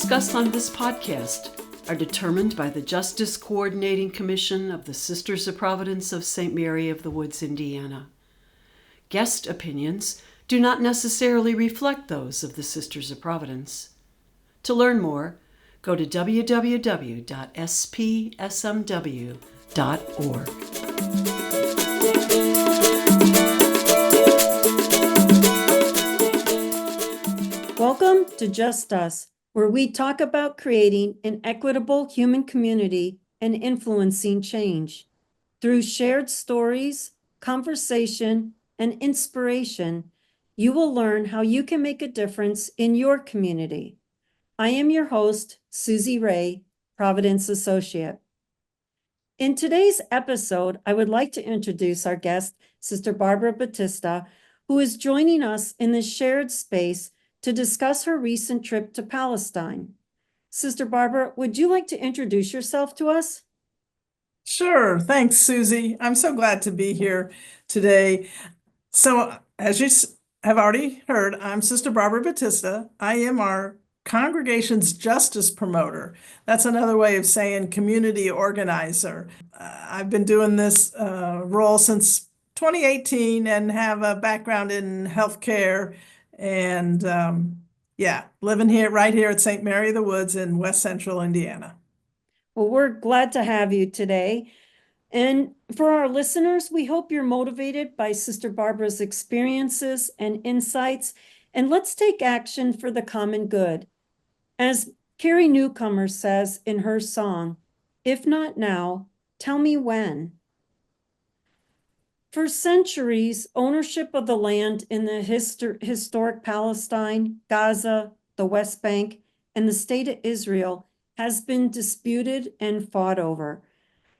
discussed on this podcast are determined by the Justice Coordinating Commission of the Sisters of Providence of St. Mary of the Woods, Indiana. Guest opinions do not necessarily reflect those of the Sisters of Providence. To learn more, go to www.spsmw.org. Welcome to Just Us, where we talk about creating an equitable human community and influencing change. Through shared stories, conversation, and inspiration, you will learn how you can make a difference in your community. I am your host, Susie Ray, Providence Associate. In today's episode, I would like to introduce our guest, Sister Barbara Batista, who is joining us in this shared space to discuss her recent trip to Palestine. Sister Barbara, would you like to introduce yourself to us? Sure. Thanks, Susie. I'm so glad to be here today. So, as you have already heard, I'm Sister Barbara Batista. I am our congregation's justice promoter. That's another way of saying community organizer. I've been doing this role since 2018 and have a background in healthcare and living here right here at St. Mary of the Woods in West Central Indiana. Well, we're glad to have you today. And for our listeners, we hope you're motivated by Sister Barbara's experiences and insights, and let's take action for the common good. As Carrie Newcomer says in her song, "If not now, tell me when." For centuries, ownership of the land in the historic Palestine, Gaza, the West Bank, and the state of Israel has been disputed and fought over.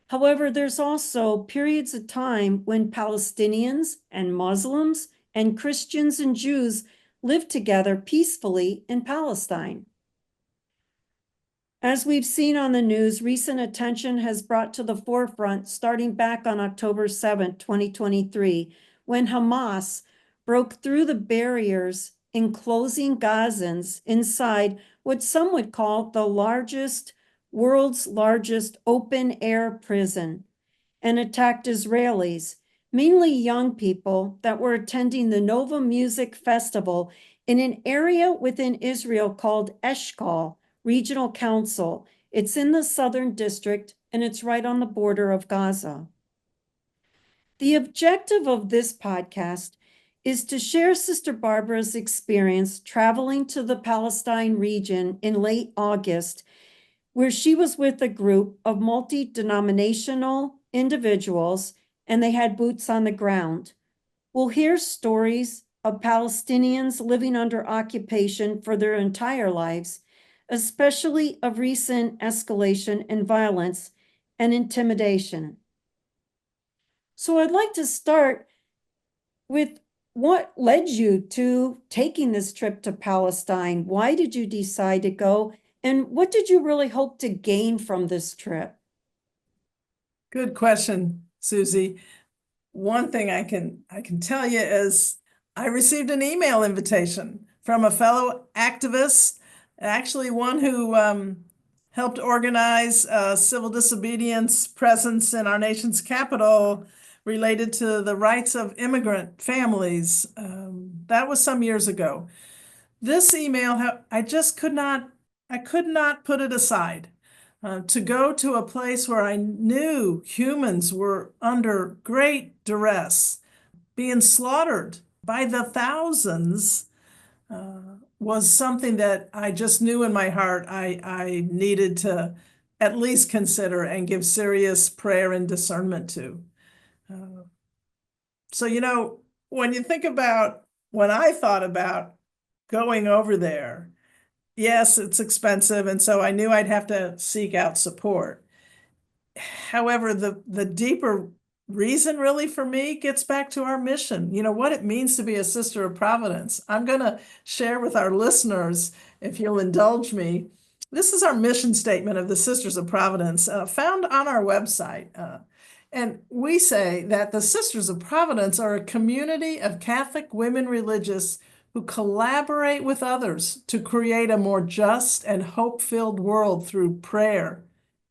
However, there's also periods of time when Palestinians and Muslims and Christians and Jews lived together peacefully in Palestine. As we've seen on the news, recent attention has brought to the forefront, starting back on October 7, 2023, when Hamas broke through the barriers enclosing Gazans inside what some would call the world's largest open-air prison, and attacked Israelis, mainly young people that were attending the Nova Music Festival in an area within Israel called Eshkol Regional Council. It's in the Southern District, and it's right on the border of Gaza. The objective of this podcast is to share Sister Barbara's experience traveling to the Palestine region in late August, where she was with a group of multi-denominational individuals, and they had boots on the ground. We'll hear stories of Palestinians living under occupation for their entire lives, especially of recent escalation in violence and intimidation. So I'd like to start with what led you to taking this trip to Palestine? Why did you decide to go? And what did you really hope to gain from this trip? Good question, Susie. One thing I can tell you is I received an email invitation from a fellow activist, actually one who helped organize civil disobedience presence in our nation's capital related to the rights of immigrant families. That was some years ago. This email, I could not put it aside. To go to a place where I knew humans were under great duress, being slaughtered by the thousands, was something that I just knew in my heart I needed to at least consider and give serious prayer and discernment to. So, when you think about when I thought about going over there, yes, it's expensive, and so I knew I'd have to seek out support. However, the deeper reason really for me gets back to our mission, what it means to be a sister of Providence. I'm going to share with our listeners, if you'll indulge me. This is our mission statement of the Sisters of Providence, found on our website. And we say that the Sisters of Providence are a community of Catholic women religious who collaborate with others to create a more just and hope-filled world through prayer,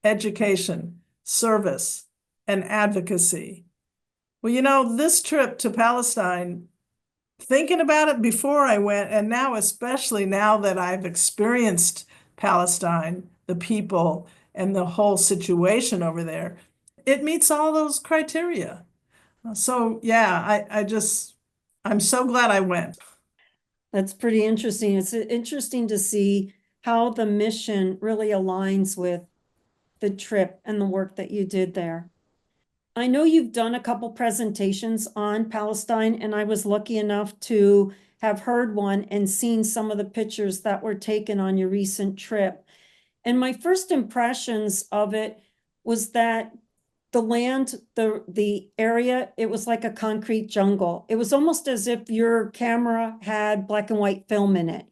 education, service, and advocacy. Well, this trip to Palestine, thinking about it before I went, and now, especially now that I've experienced Palestine, the people, and the whole situation over there, it meets all those criteria. So, yeah, I'm so glad I went. That's pretty interesting. It's interesting to see how the mission really aligns with the trip and the work that you did there. I know you've done a couple presentations on Palestine, and I was lucky enough to have heard one and seen some of the pictures that were taken on your recent trip. And my first impressions of it was that the land, the area, it was like a concrete jungle. It was almost as if your camera had black and white film in it.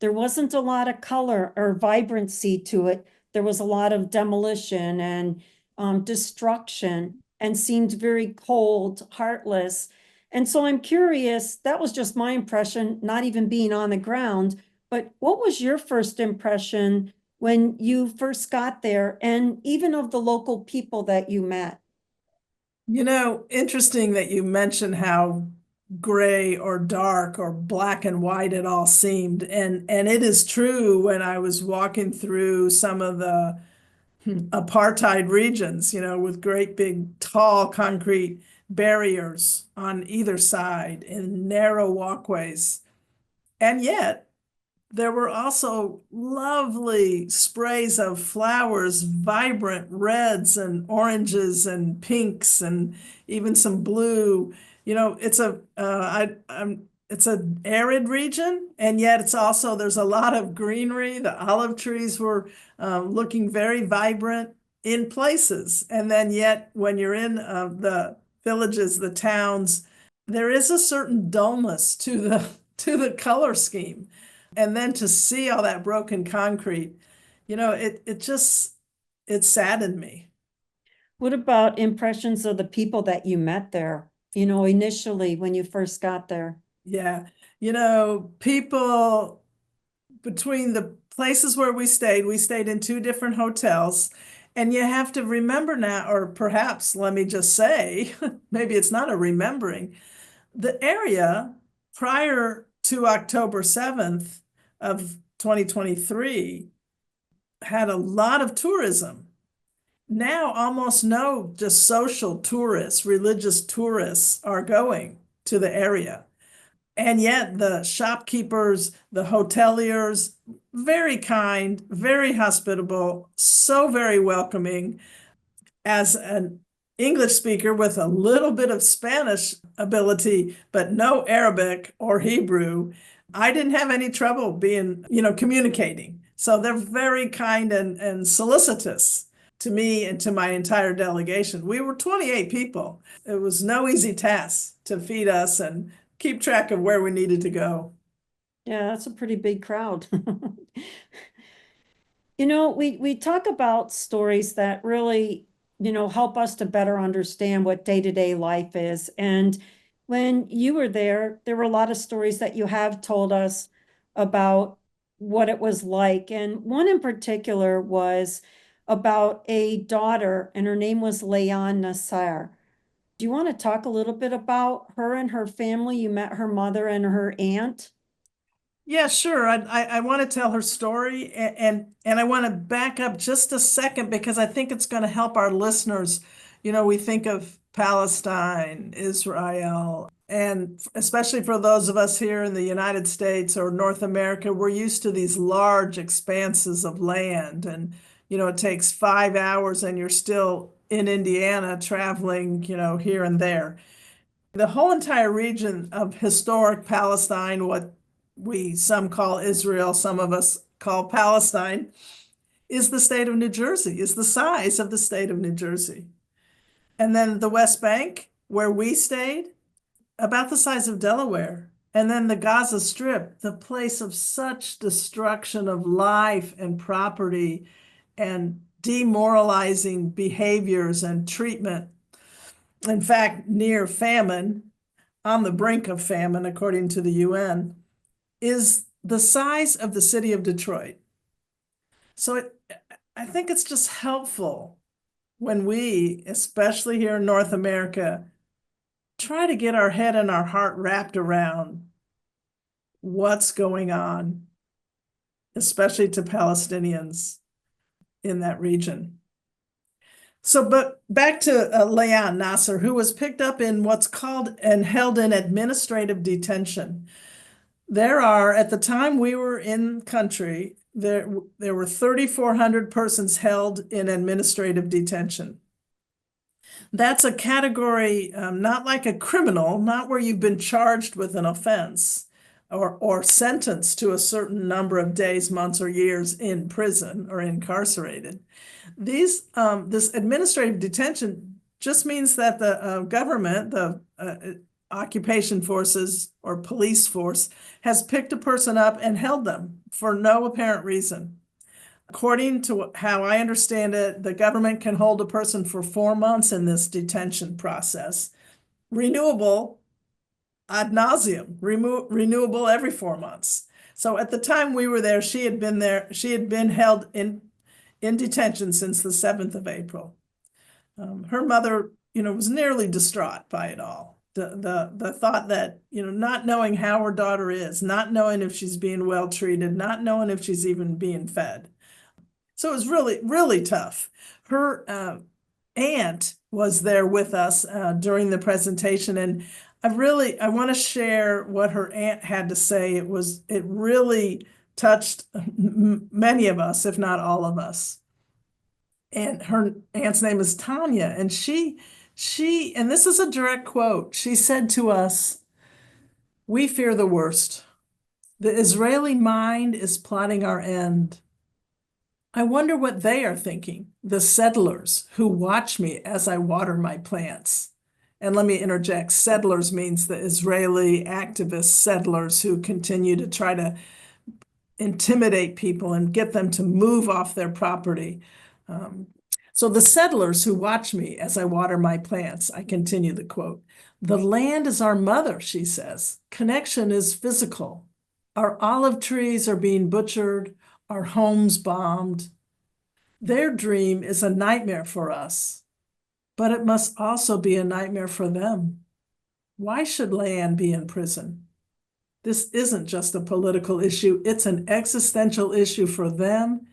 There wasn't a lot of color or vibrancy to it. There was a lot of demolition and destruction, and seemed very cold, heartless. And so I'm curious, that was just my impression, not even being on the ground, but what was your first impression when you first got there, and even of the local people that you met? Interesting that you mentioned how gray or dark or black and white it all seemed. And it is true when I was walking through some of the apartheid regions, with great big tall concrete barriers on either side and narrow walkways. And yet there were also lovely sprays of flowers, vibrant reds and oranges and pinks and even some blue. It's an arid region, and yet there's a lot of greenery. The olive trees were looking very vibrant in places, and then yet when you're in the villages, the towns, there is a certain dullness to the color scheme. And then to see all that broken concrete, it saddened me. What about impressions of the people that you met there, initially when you first got there? Yeah. People between the places where we stayed in two different hotels. And you have to remember now, or perhaps let me just say, maybe it's not a remembering, the area prior to October 7th of 2023 had a lot of tourism. Now, almost no just social tourists, religious tourists are going to the area. And yet the shopkeepers, the hoteliers, very kind, very hospitable, so very welcoming. As an English speaker with a little bit of Spanish ability, but no Arabic or Hebrew, I didn't have any trouble communicating. So they're very kind and solicitous to me and to my entire delegation. We were 28 people. It was no easy task to feed us and keep track of where we needed to go. Yeah, that's a pretty big crowd. We talk about stories that really, help us to better understand what day-to-day life is. And when you were there were a lot of stories that you have told us about what it was like. And one in particular was about a daughter, and her name was Leon Nassar. Do you want to talk a little bit about her and her family? You met her mother and her aunt. Yeah, sure. I want to tell her story, and I want to back up just a second because I think it's going to help our listeners. We think of Palestine, Israel, and especially for those of us here in the United States or North America, we're used to these large expanses of land, and it takes 5 hours and you're still in Indiana traveling, here and there. The whole entire region of historic Palestine, what some call Israel, some of us call Palestine, is the state of New Jersey, is the size of the state of New Jersey. And then the West Bank, where we stayed, about the size of Delaware. And then the Gaza Strip, the place of such destruction of life and property and demoralizing behaviors and treatment. In fact, near famine, on the brink of famine, according to the UN. is the size of the city of Detroit. So I think it's just helpful when we, especially here in North America, try to get our head and our heart wrapped around what's going on, especially to Palestinians in that region. So, but back to Leanne Nasser, who was picked up in what's called and held in administrative detention. There are, at the time we were in country, there were 3,400 persons held in administrative detention. That's a category, not like a criminal, not where you've been charged with an offense or sentenced to a certain number of days, months, or years in prison or incarcerated. This administrative detention just means that the government, the occupation forces or police force, has picked a person up and held them for no apparent reason. According to how I understand it, the government can hold a person for 4 months in this detention process, renewable ad nauseum, renewable every 4 months. So at the time we were there, she had been held in detention since the 7th of April. Her mother, was nearly distraught by it all. The thought that, not knowing how her daughter is, not knowing if she's being well treated, not knowing if she's even being fed. So it was really, really tough. Her aunt was there with us during the presentation, and I want to share what her aunt had to say. It really touched many of us, if not all of us. And her aunt's name is Tanya, and and this is a direct quote. She said to us, "We fear the worst. The Israeli mind is plotting our end. I wonder what they are thinking, the settlers who watch me as I water my plants." And let me interject, settlers means the Israeli activist settlers who continue to try to intimidate people and get them to move off their property. So the settlers who watch me as I water my plants, I continue the quote. The land is our mother, she says. Connection is physical. Our olive trees are being butchered, our homes bombed. Their dream is a nightmare for us, but it must also be a nightmare for them. Why should Leanne be in prison? This isn't just a political issue, it's an existential issue for them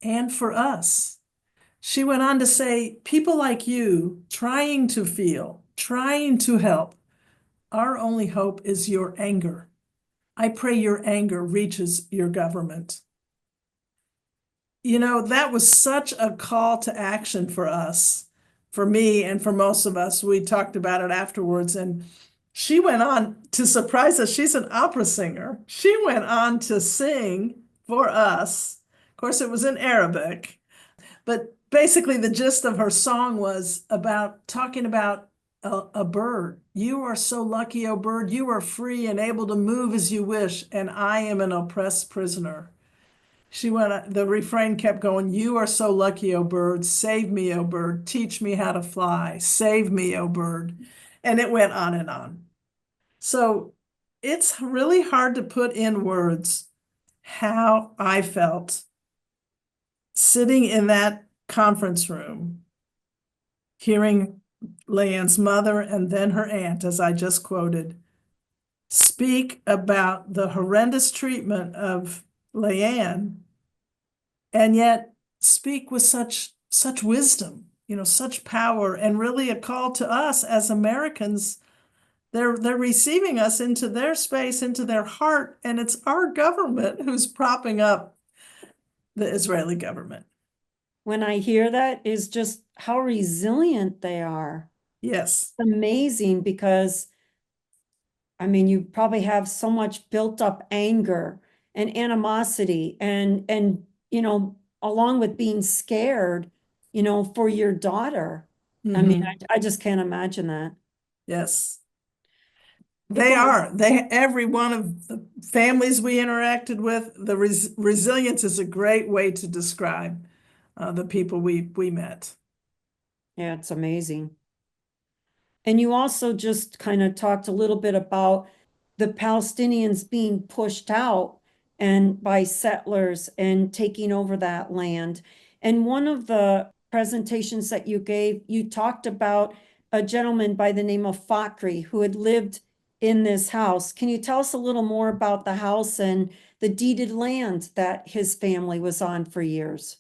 and for us. She went on to say, people like you, trying to feel, trying to help, our only hope is your anger. I pray your anger reaches your government. That was such a call to action for us, for me, and for most of us. We talked about it afterwards, and she went on to surprise us. She's an opera singer. She went on to sing for us. Of course, it was in Arabic, but basically the gist of her song was talking about a bird. You are so lucky, O bird. You are free and able to move as you wish, and I am an oppressed prisoner. The refrain kept going, you are so lucky, O bird. Save me, O bird. Teach me how to fly. Save me, O bird. And it went on and on. So it's really hard to put in words how I felt sitting in that conference room, hearing Leanne's mother and then her aunt, as I just quoted, speak about the horrendous treatment of Leanne, and yet speak with such wisdom, such power, and really a call to us as Americans. They're receiving us into their space, into their heart, and it's our government who's propping up the Israeli government. When I hear that, is just how resilient they are. Yes. It's amazing because, I mean, you probably have so much built up anger and animosity and along with being scared, for your daughter. I mean, I just can't imagine that. Yes. Every one of the families we interacted with, the resilience is a great way to describe the people we met. Yeah, it's amazing. And you also just kind of talked a little bit about the Palestinians being pushed out and by settlers and taking over that land. And one of the presentations that you gave, you talked about a gentleman by the name of Fakri who had lived in this house. Can you tell us a little more about the house and the deeded land that his family was on for years?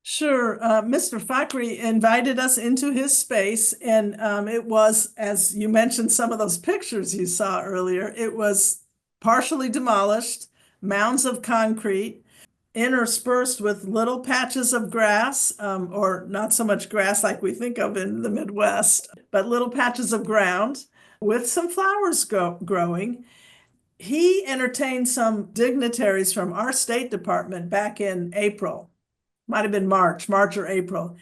Sure. Mr. Fakri invited us into his space, and it was, as you mentioned, some of those pictures you saw earlier, it was partially demolished, mounds of concrete, interspersed with little patches of grass, or not so much grass like we think of in the Midwest, but little patches of ground with some flowers growing. He entertained some dignitaries from our State Department back in April, might have been March or April,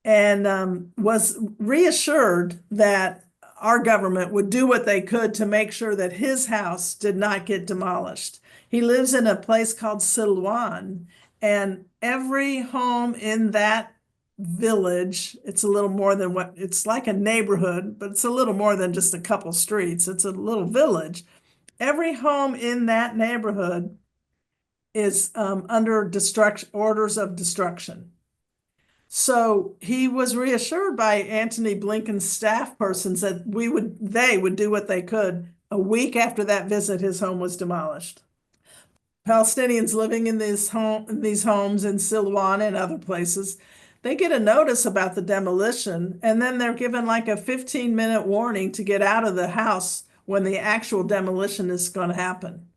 and was reassured that our government would do what they could to make sure that his house did not get demolished. He lives in a place called Silwan, and every home in that village, it's a little more than what it's like a neighborhood, but it's a little more than just a couple streets. It's a little village. Every home in that neighborhood is under orders of destruction. So he was reassured by Antony Blinken's staff persons that they would do what they could. A week after that visit, his home was demolished. Palestinians living in these homes in Silwan and other places, they get a notice about the demolition, and then they're given like a 15-minute warning to get out of the house when the actual demolition is going to happen.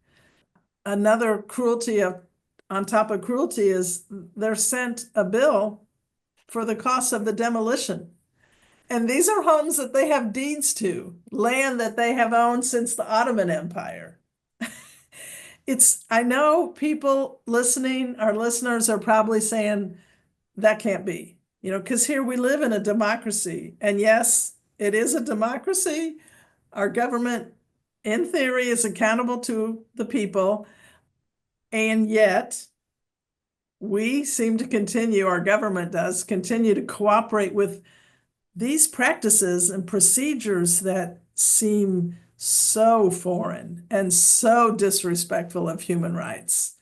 Another cruelty on top of cruelty is they're sent a bill for the cost of the demolition. And these are homes that they have deeds to, land that they have owned since the Ottoman Empire. I know people listening, our listeners are probably saying, that can't be, because here we live in a democracy. And yes, it is a democracy. Our government, in theory, is accountable to the people. And yet, we seem to our government does continue to cooperate with these practices and procedures that seem so foreign and so disrespectful of human rights.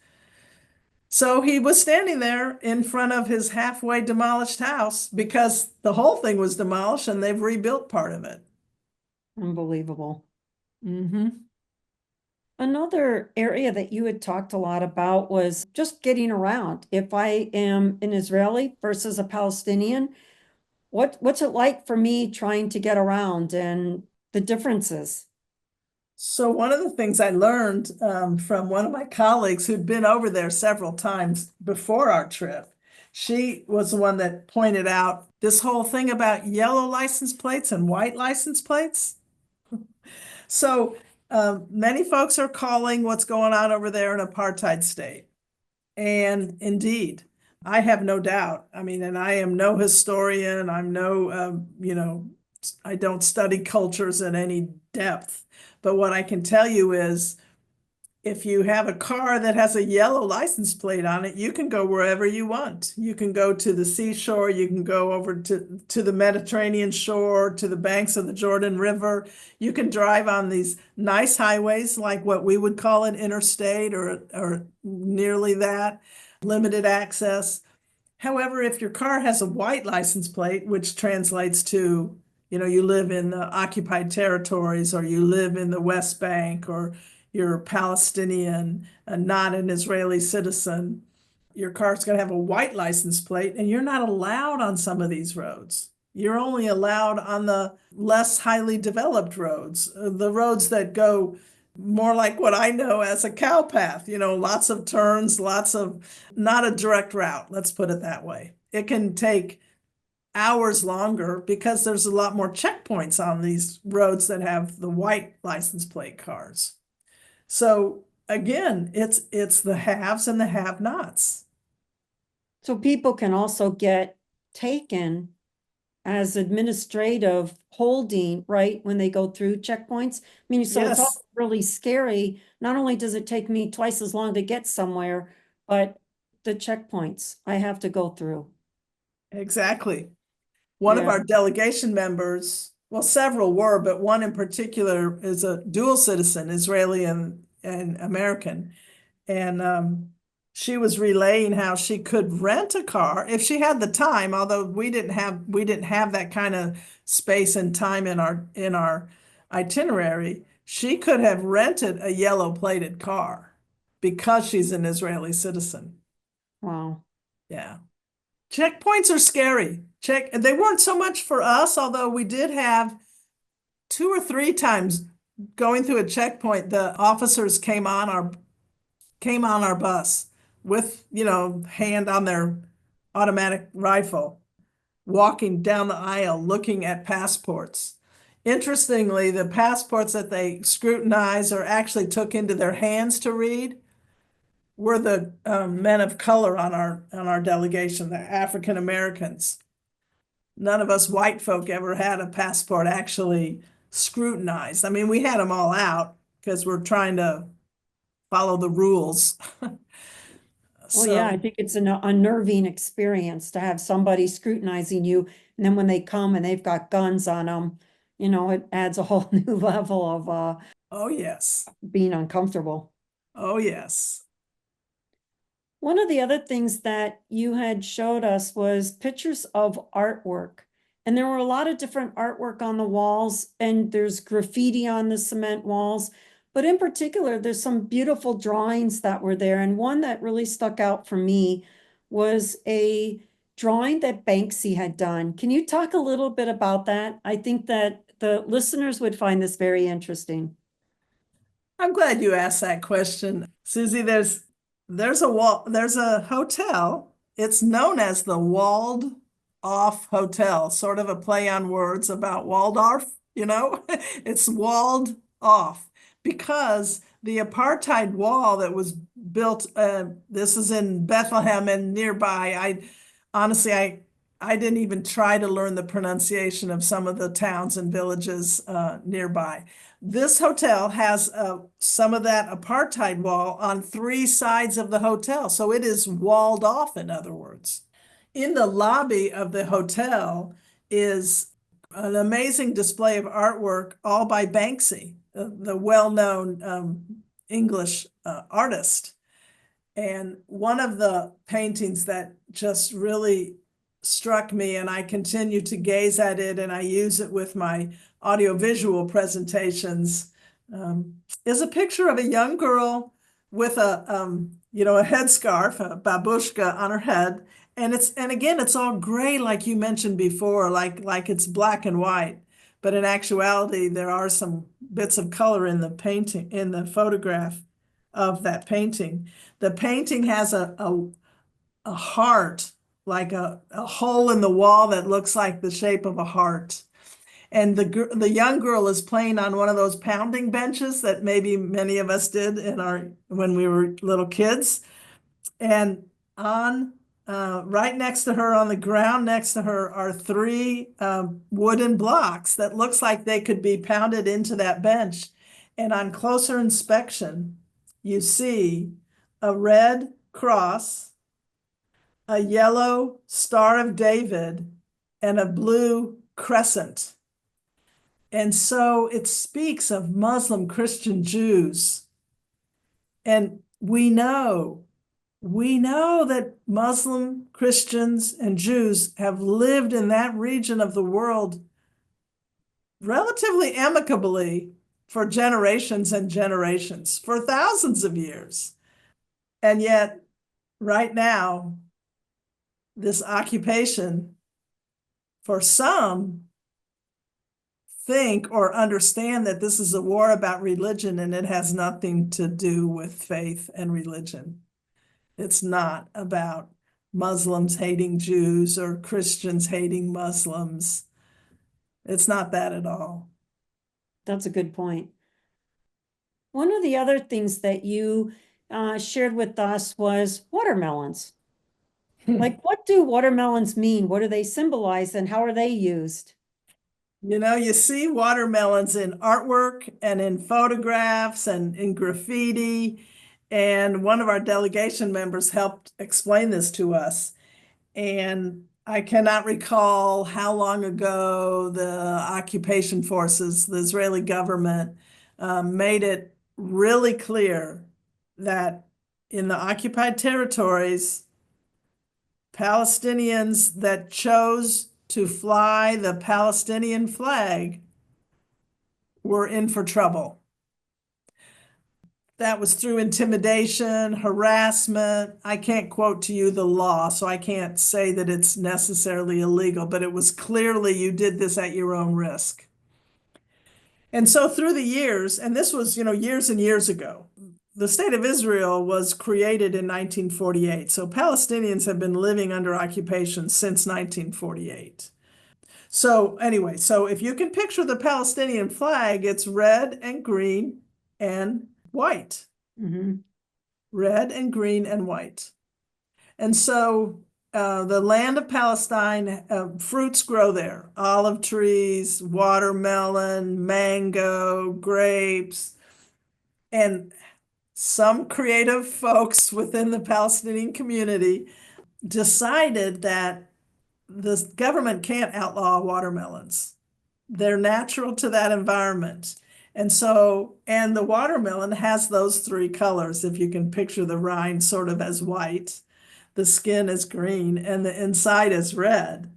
So he was standing there in front of his halfway demolished house because the whole thing was demolished and they've rebuilt part of it. Unbelievable. Another area that you had talked a lot about was just getting around. If I am an Israeli versus a Palestinian, what's it like for me trying to get around and the differences? So one of the things I learned from one of my colleagues who'd been over there several times before our trip, she was the one that pointed out this whole thing about yellow license plates and white license plates. So many folks are calling what's going on over there an apartheid state. And indeed, I have no doubt. I mean, and I am no historian. I'm no, I don't study cultures in any depth. But what I can tell you is if you have a car that has a yellow license plate on it, you can go wherever you want. You can go to the seashore, you can go over to the Mediterranean shore, to the banks of the Jordan River. You can drive on these nice highways like what we would call an interstate or nearly that, limited access. However, if your car has a white license plate, which translates to, you live in the occupied territories or you live in the West Bank or you're Palestinian and not an Israeli citizen, your car's going to have a white license plate and you're not allowed on some of these roads. You're only allowed on the less highly developed roads, the roads that go more like what I know as a cow path, lots of turns, not a direct route, let's put it that way. It can take hours longer because there's a lot more checkpoints on these roads that have the white license plate cars. So again, it's the haves and the have-nots. So people can also get taken as administrative holding, right, when they go through checkpoints. I mean, so it's all Yes, really scary. Not only does it take me twice as long to get somewhere, but the checkpoints I have to go through. exactly. One of Yeah. our delegation members well, several were, but one in particular is a dual citizen, Israeli and American. And she was relaying how she could rent a car if she had the time, although we didn't have that kind of space and time in our itinerary. She could have rented a yellow plated car because she's an Israeli citizen. Wow. Yeah. Checkpoints are scary. They weren't so much for us, although we did have 2 or 3 times going through a checkpoint, the officers came on our bus with, hand on their automatic rifle, walking down the aisle looking at passports. Interestingly, the passports that they scrutinized or actually took into their hands to read were the men of color on our delegation, the African Americans. None of us white folk ever had a passport actually scrutinized. I mean, we had them all out because we're trying to follow the rules. Well, yeah, I So, think it's an unnerving experience to have somebody scrutinizing you. And then when they come and they've got guns on them, it adds a whole new level of oh yes, being uncomfortable. oh yes. One of the other things that you had showed us was pictures of artwork. And there were a lot of different artwork on the walls, and there's graffiti on the cement walls. But in particular, there's some beautiful drawings that were there. And one that really stuck out for me was a drawing that Banksy had done. Can you talk a little bit about that? I think that the listeners would find this very interesting. I'm glad you asked that question. Susie, there's a hotel. It's known as the Walled Off Hotel, sort of a play on words about Waldorf. It's walled off because the apartheid wall that was built, this is in Bethlehem and nearby. I didn't even try to learn the pronunciation of some of the towns and villages nearby. This hotel has some of that apartheid wall on 3 sides of the hotel. So it is walled off, in other words. In the lobby of the hotel is an amazing display of artwork, all by Banksy, the well-known English artist. And one of the paintings that just really struck me, and I continue to gaze at it, and I use it with my audiovisual presentations, is a picture of a young girl with a headscarf, a babushka on her head. And again, it's all gray, like you mentioned before, like it's black and white. But in actuality, there are some bits of color in the painting, in the photograph of that painting. The painting has a heart, like a hole in the wall that looks like the shape of a heart. And the young girl is playing on one of those pounding benches that maybe many of us did when we were little kids. And on right next to her, on the ground next to her, are 3 wooden blocks that looks like they could be pounded into that bench. And on closer inspection, you see a red cross, a yellow Star of David, and a blue crescent. And so it speaks of Muslim, Christian, Jews. And we know that Muslim, Christians, and Jews have lived in that region of the world relatively amicably for generations and generations, for thousands of years. And yet, right now, this occupation, for some, think or understand that this is a war about religion, and it has nothing to do with faith and religion. It's not about Muslims hating Jews or Christians hating Muslims. It's not that at all. That's a good point. One of the other things that you shared with us was watermelons. Like, what do watermelons mean? What do they symbolize and how are they used? You see watermelons in artwork and in photographs and in graffiti. And one of our delegation members helped explain this to us. And I cannot recall how long ago the occupation forces, the Israeli government, made it really clear that in the occupied territories, Palestinians that chose to fly the Palestinian flag were in for trouble. That was through intimidation, harassment. I can't quote to you the law, so I can't say that it's necessarily illegal, but it was clearly you did this at your own risk. And so through the years, and this was, years and years ago, the state of Israel was created in 1948. So Palestinians have been living under occupation since 1948. So anyway, so if you can picture the Palestinian flag, it's red and green and white. Mhm. Red and green and white. And so the land of Palestine, fruits grow there, olive trees, watermelon, mango, grapes, and some creative folks within the Palestinian community decided that the government can't outlaw watermelons. They're natural to that environment. And so, and the watermelon has those three colors. If you can picture the rind sort of as white, the skin is green, and the inside is red.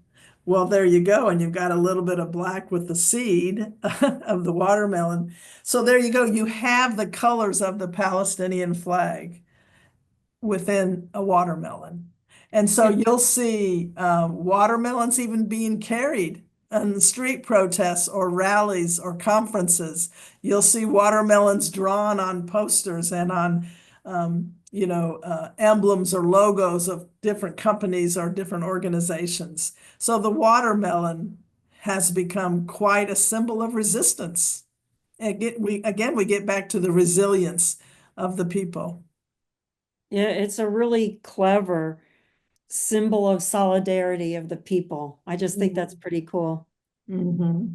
Well, there you go. And you've got a little bit of black with the seed of the watermelon. So there you go. You have the colors of the Palestinian flag within a watermelon. And so you'll see watermelons even being carried in the street protests or rallies or conferences. You'll see watermelons drawn on posters and on, emblems or logos of different companies or different organizations. So the watermelon has become quite a symbol of resistance. We get back to the resilience of the people. Yeah, it's a really clever symbol of solidarity of the people. I just think that's pretty cool. Mm-hmm.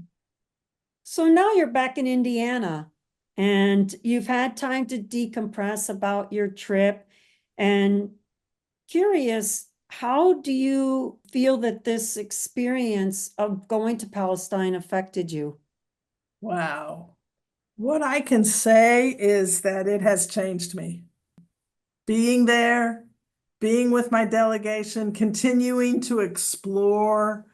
So now you're back in Indiana and you've had time to decompress about your trip. And curious, how do you feel that this experience of going to Palestine affected you? Wow. What I can say is that it has changed me. Being there, being with my delegation, continuing to explore,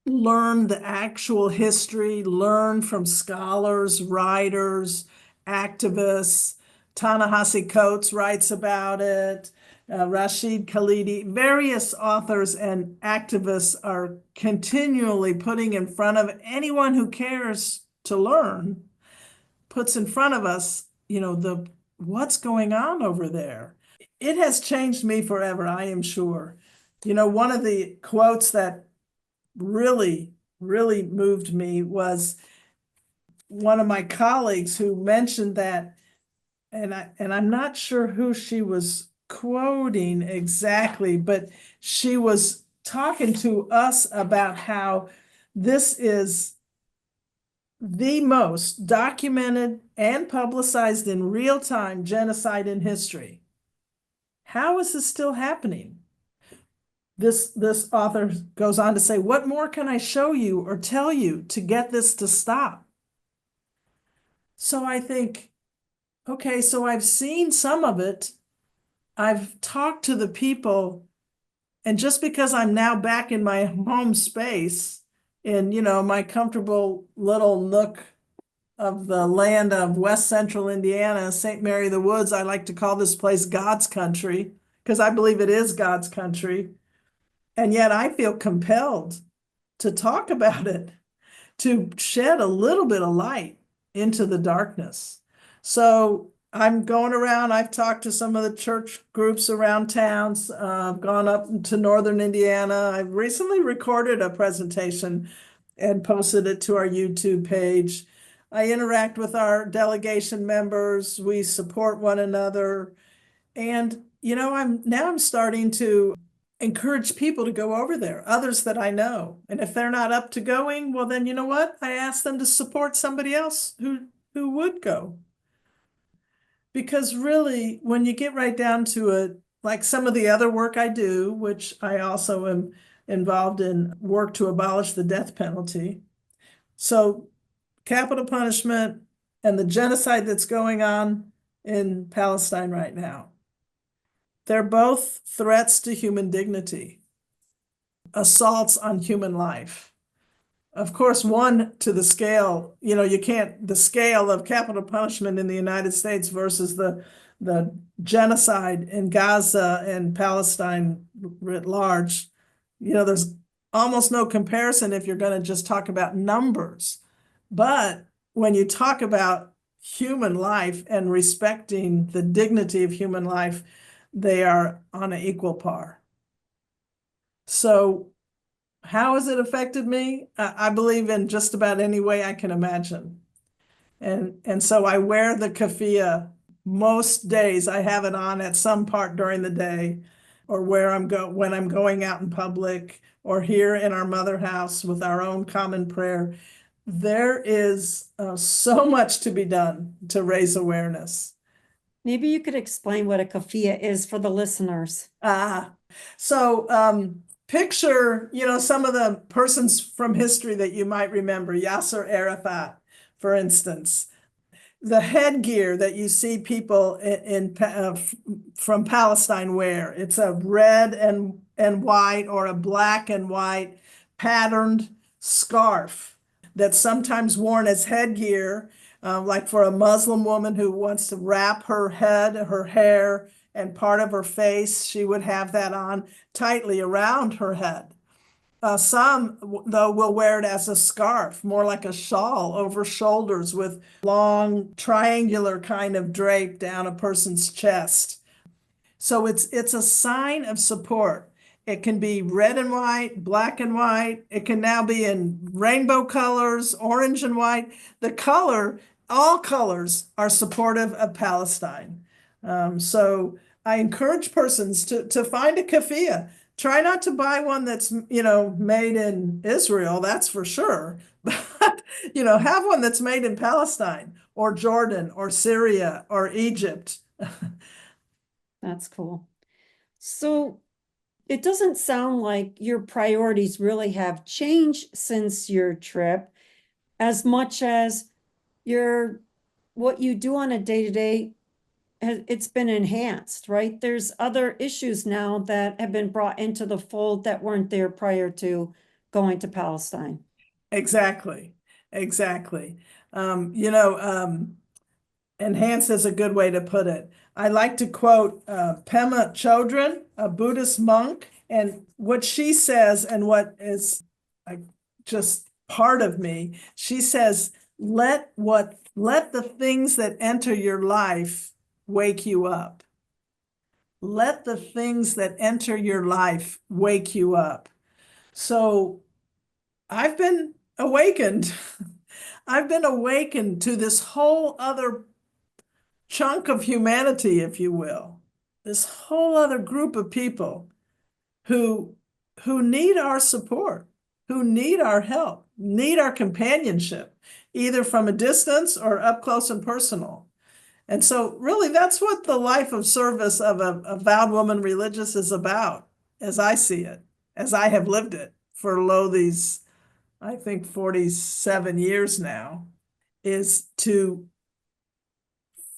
learn the actual history, learn from scholars, writers, activists. Ta-Nehisi Coates writes about it. Rashid Khalidi, various authors and activists are continually putting in front of anyone who cares to learn, puts in front of us, the what's going on over there. It has changed me forever, I am sure. One of the quotes that really, really moved me was one of my colleagues who mentioned that, and I'm not sure who she was quoting exactly, but she was talking to us about how this is the most documented and publicized in real time genocide in history. How is this still happening? This author goes on to say, what more can I show you or tell you to get this to stop? So I think, okay, so I've seen some of it. I've talked to the people, and just because I'm now back in my home space, in my comfortable little nook of the land of West Central Indiana, St. Mary of the Woods, I like to call this place God's country because I believe it is God's country. And yet I feel compelled to talk about it, to shed a little bit of light into the darkness. So I'm going around. I've talked to some of the church groups around towns. I've gone up to northern Indiana. I've recently recorded a presentation and posted it to our YouTube page. I interact with our delegation members. We support one another. And, I'm starting to encourage people to go over there, others that I know. And if they're not up to going, well, then you know what? I ask them to support somebody else who would go. Because really, when you get right down to it, like some of the other work I do, which I also am involved in work to abolish the death penalty. So capital punishment and the genocide that's going on in Palestine right now, they're both threats to human dignity, assaults on human life. Of course, one to the scale, the scale of capital punishment in the United States versus the genocide in Gaza and Palestine writ large, there's almost no comparison if you're going to just talk about numbers. But when you talk about human life and respecting the dignity of human life, they are on an equal par. So how has it affected me? I believe in just about any way I can imagine. And so I wear the keffiyeh most days. I have it on at some part during the day, or when I'm going out in public, or here in our mother house with our own common prayer. There is so much to be done to raise awareness. Maybe you could explain what a keffiyeh is for the listeners. So picture, some of the persons from history that you might remember, Yasser Arafat, for instance. The headgear that you see people from Palestine wear, it's a red and white or a black and white patterned scarf that's sometimes worn as headgear, like for a Muslim woman who wants to wrap her head, her hair, and part of her face, she would have that on tightly around her head. Some, though, will wear it as a scarf, more like a shawl over shoulders with long triangular kind of drape down a person's chest. So it's a sign of support. It can be red and white, black and white. It can now be in rainbow colors, orange and white. All colors are supportive of Palestine. So I encourage persons to find a keffiyeh. Try not to buy one that's, made in Israel, that's for sure. But, have one that's made in Palestine or Jordan or Syria or Egypt. That's cool. So it doesn't sound like your priorities really have changed since your trip as much as what you do on a day-to-day, it's been enhanced, right? There's other issues now that have been brought into the fold that weren't there prior to going to Palestine. Exactly. Enhanced is a good way to put it. I like to quote Pema Chodron, a Buddhist monk, and what she says, and what is just part of me. She says, let the things that enter your life wake you up. Let the things that enter your life wake you up. So I've been awakened. I've been awakened to this whole other chunk of humanity, if you will, this whole other group of people who need our support, who need our help, need our companionship, either from a distance or up close and personal. And so really that's what the life of service of a vowed woman religious is about, as I see it, as I have lived it for these, I think, 47 years now, is to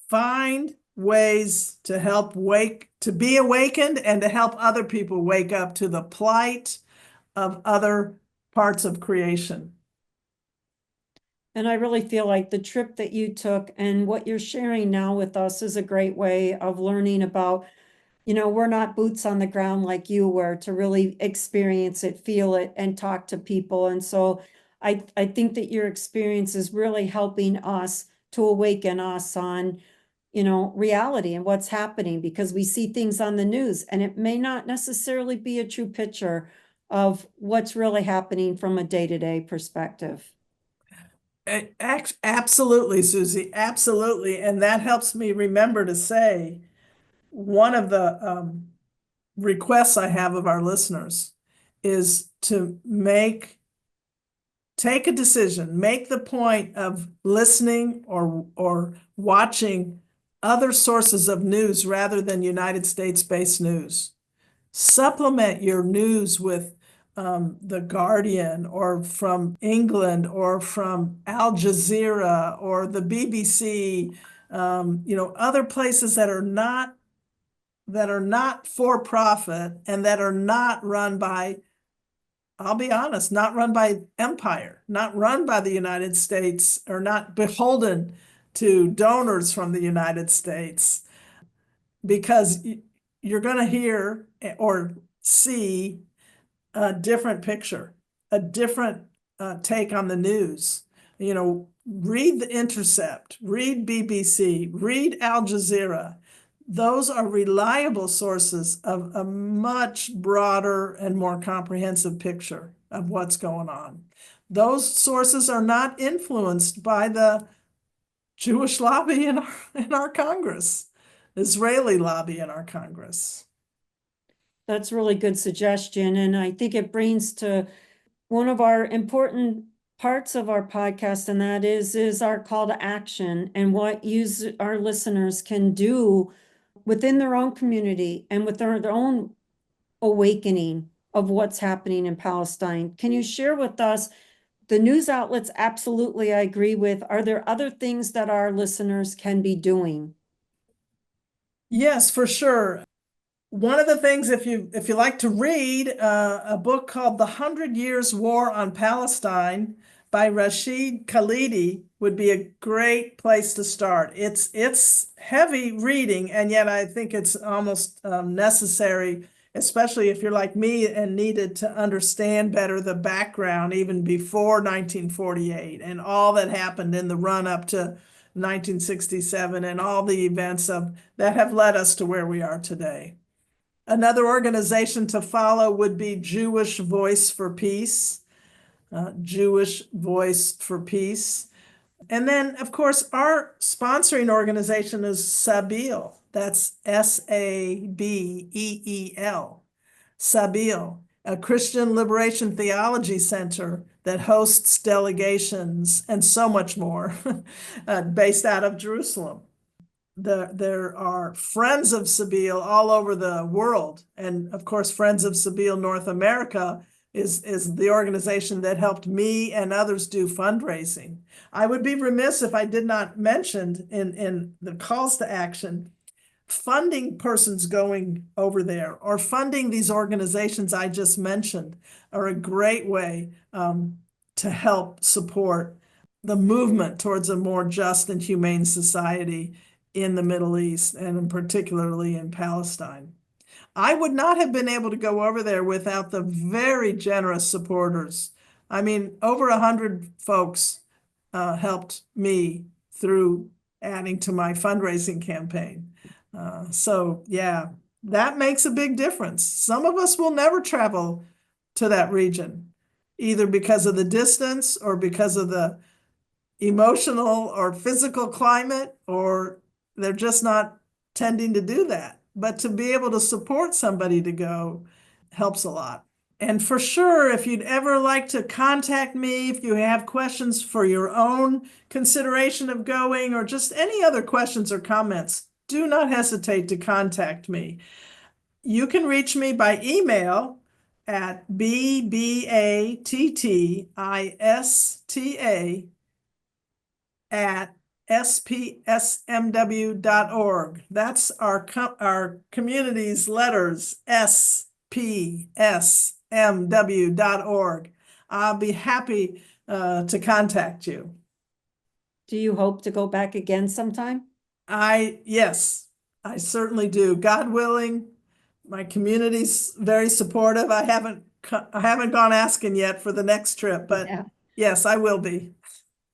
find ways to be awakened and to help other people wake up to the plight of other parts of creation. And I really feel like the trip that you took and what you're sharing now with us is a great way of learning about, we're not boots on the ground like you were to really experience it, feel it, and talk to people. And so I think that your experience is really helping us to awaken us on reality and what's happening, because we see things on the news and it may not necessarily be a true picture of what's really happening from a day-to-day perspective. Absolutely, Susie, absolutely. And that helps me remember to say one of the requests I have of our listeners is to take a decision, make the point of listening or watching other sources of news rather than United States-based news. Supplement your news with The Guardian or from England or from Al Jazeera or the BBC, other places that are not for profit and that are not run by, I'll be honest, not run by empire, not run by the United States, or not beholden to donors from the United States, because you're going to hear or see a different picture, a different take on the news. Read The Intercept, read BBC, read Al Jazeera. Those are reliable sources of a much broader and more comprehensive picture of what's going on. Those sources are not influenced by the Jewish lobby in our Congress, Israeli lobby in our Congress. That's a really good suggestion. And I think it brings to one of our important parts of our podcast, and that is our call to action and what our listeners can do within their own community and with their own awakening of what's happening in Palestine. Can you share with us the news outlets? Absolutely, I agree with. Are there other things that our listeners can be doing? Yes, for sure. One of the things, if you like to read a book called The 100 Years War on Palestine by Rashid Khalidi, would be a great place to start. It's heavy reading, and yet I think it's almost necessary, especially if you're like me and needed to understand better the background even before 1948 and all that happened in the run up to 1967 and all the events that have led us to where we are today. Another organization to follow would be Jewish Voice for Peace, Jewish Voice for Peace. And then, of course, our sponsoring organization is Sabeel. That's Sabeel. Sabeel, a Christian Liberation Theology Center that hosts delegations and so much more based out of Jerusalem. There are Friends of Sabeel all over the world. And of course, Friends of Sabeel North America is the organization that helped me and others do fundraising. I would be remiss if I did not mention in the calls to action, funding persons going over there or funding these organizations I just mentioned are a great way to help support the movement towards a more just and humane society in the Middle East, and particularly in Palestine. I would not have been able to go over there without the very generous supporters. I mean, over 100 folks helped me through adding to my fundraising campaign. So yeah, that makes a big difference. Some of us will never travel to that region, either because of the distance or because of the emotional or physical climate, or they're just not tending to do that. But to be able to support somebody to go helps a lot. And for sure, if you'd ever like to contact me, if you have questions for your own consideration of going or just any other questions or comments, do not hesitate to contact me. You can reach me by email at bbatta@spsmw.org. That's our community's letters, spsmw.org. I'll be happy to contact you. Do you hope to go back again sometime? Yes, I certainly do. God willing, my community's very supportive. I haven't gone asking yet for the next trip, but Yeah. yes, I will be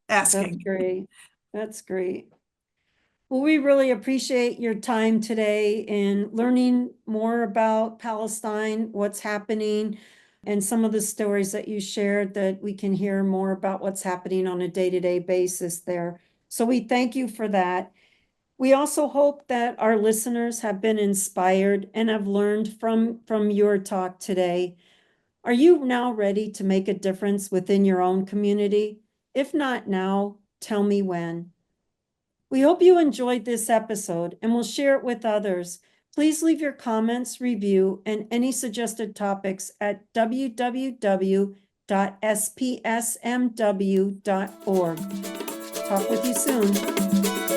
That's asking. great. That's great. Well, we really appreciate your time today in learning more about Palestine, what's happening, and some of the stories that you shared, that we can hear more about what's happening on a day-to-day basis there. So we thank you for that. We also hope that our listeners have been inspired and have learned from your talk today. Are you now ready to make a difference within your own community? If not now, tell me when. We hope you enjoyed this episode and will share it with others. Please leave your comments, review, and any suggested topics at www.spsmw.org. Talk with you soon.